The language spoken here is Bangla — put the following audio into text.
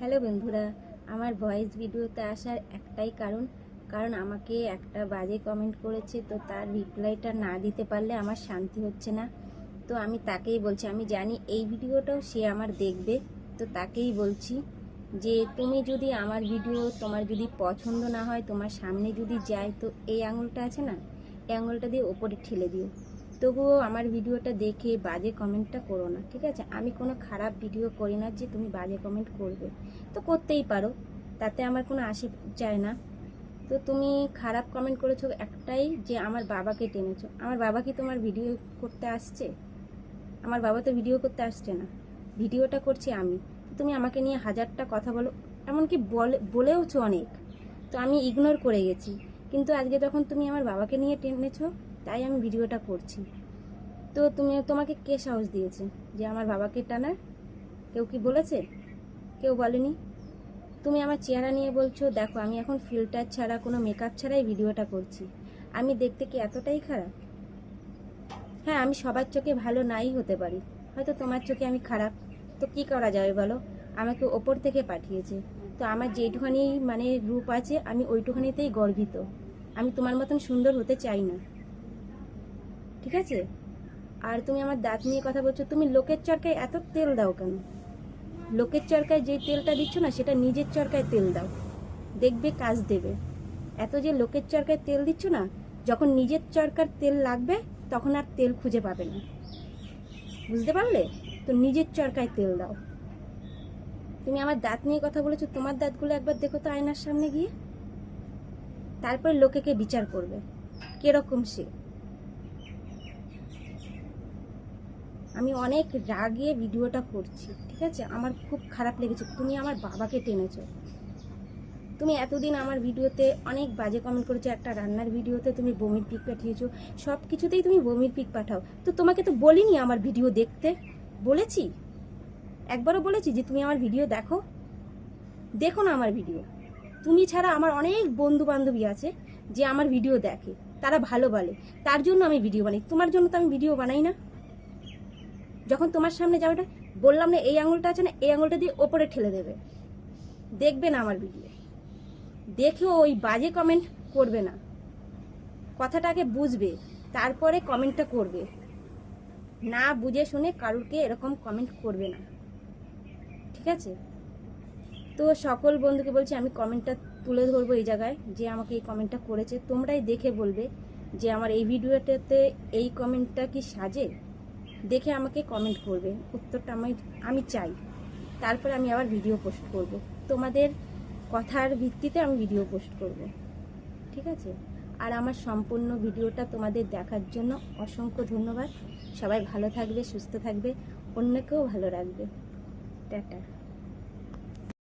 হ্যালো বন্ধুরা, আমার ভয়েস ভিডিওতে আসার একটাই কারণ আমাকে একটা বাজে কমেন্ট করেছে, তো তার রিপ্লাইটা না দিতে পারলে আমার শান্তি হচ্ছে না। তো আমি তাকেই বলছি, আমি জানি এই ভিডিওটাও সে আমার দেখবে, তো তাকেই বলছি যে তুমি যদি আমার ভিডিও তোমার যদি পছন্দ না হয়, তোমার সামনে যদি যায়, তো এই আঙুলটা আছে না, এই আঙুলটা দিয়ে ওপরে ঠেলে দিও। তবুও আমার ভিডিওটা দেখে বাজে কমেন্টটা করো না, ঠিক আছে? আমি কোনো খারাপ ভিডিও করি না যে তুমি বাজে কমেন্ট করবে, তো করতেই পারো, তাতে আমার কোনো আসে যায় না। তো তুমি খারাপ কমেন্ট করেছো একটাই, যে আমার বাবাকে টেনেছো। আমার বাবা কি তোমার ভিডিও করতে আসছে? আমার বাবা তো ভিডিও করতে আসছে না, ভিডিওটা করছি আমি। তুমি আমাকে নিয়ে হাজারটা কথা বলো, এমনকি বলেওছো অনেক, তো আমি ইগনোর করে গেছি। কিন্তু আজকে যখন তুমি আমার বাবাকে নিয়ে টেনেছো, তাই আমি ভিডিওটা করছি। তো তোমাকে কে সাহস দিয়েছে যে আমার বাবাকে টানার? কেউ কি বলেছে? কেউ বলেনি। তুমি আমার চেহারা নিয়ে বলছো, দেখো আমি এখন ফিল্টার ছাড়া, কোনো মেকআপ ছাড়াই ভিডিওটা করছি। আমি দেখতে কি এতটাই খারাপ? হ্যাঁ, আমি সবার চোখে ভালো নাই হতে পারি, হয়তো তোমার চোখে আমি খারাপ। তো কি করা যাবে বলো? আমাকে ওপর থেকে পাঠিয়েছে, তো আমার যেটুখানি মানে রূপ আছে, আমি ওইটুখানিতেই গর্বিত। আমি তোমার মতন সুন্দর হতে চাই না, ঠিক আছে? আর তুমি আমার দাঁত নিয়ে কথা বলছো, তুমি লোকের চরকায় এত তেল দাও কেন? লোকের চরকায় যে তেলটা দিচ্ছ না, সেটা নিজের চরকায় তেল দাও, দেখবে কাজ দেবে। এত যে লোকের চরকায় তেল দিচ্ছ না, যখন নিজের চরকার তেল লাগবে তখন আর তেল খুঁজে পাবে না, বুঝতে পারলে? তো নিজের চরকায় তেল দাও। তুমি আমার দাঁত নিয়ে কথা বলেছো, তোমার দাঁতগুলো একবার দেখো তো আয়নার সামনে গিয়ে, তারপর লোকেকে বিচার করবে কিরকম সে। আমি অনেক রাগে ভিডিওটা করছি, ঠিক আছে? আমার খুব খারাপ লেগেছে, তুমি আমার বাবাকে টেনেছো। তুমি এতদিন আমার ভিডিওতে অনেক বাজে কমেন্ট করেছো, একটা রান্নার ভিডিওতে তুমি বমির পিক পাঠিয়েছো, সব কিছুতেই তুমি বমির পিক পাঠাও। তো তোমাকে তো বলিনি আমার ভিডিও দেখতে, বলেছি? একবারও বলেছি যে তুমি আমার ভিডিও দেখো? দেখো না আমার ভিডিও। তুমি ছাড়া আমার অনেক বন্ধু বান্ধবী আছে যে আমার ভিডিও দেখে, তারা ভালো বলে, তার জন্য আমি ভিডিও বানাই। তোমার জন্য তো আমি ভিডিও বানাই না। যখন তোমার সামনে যাবে, বললাম না এই আঙুলটা আছে না, এই আঙুলটা দিয়ে ওপরে ঠেলে দেবে, দেখবে না আমার ভিডিও, দেখেও ওই বাজে কমেন্ট করবে না। কথাটাকে বুঝবে, তারপরে কমেন্টটা করবে। না বুঝে শুনে কারুরকে এরকম কমেন্ট করবে না, ঠিক আছে? তো সকল বন্ধুকে বলছি, আমি কমেন্টটা তুলে ধরবো এই জায়গায়, যে আমাকে এই কমেন্টটা করেছে। তোমরাই দেখে বলবে যে আমার এই ভিডিওটাতে এই কমেন্টটা কি সাজে। দেখে আমাকে কমেন্ট করবে, উত্তরটা আমি চাই। তারপরে আমি আবার ভিডিও পোস্ট করব, তোমাদের কথার ভিত্তিতে আমি ভিডিও পোস্ট করব, ঠিক আছে? আর আমার সম্পূর্ণ ভিডিওটা তোমাদের দেখার জন্য অসংখ্য ধন্যবাদ। সবাই ভালো থাকবে, সুস্থ থাকবে, অন্যকেও ভালো রাখবে। টাটা।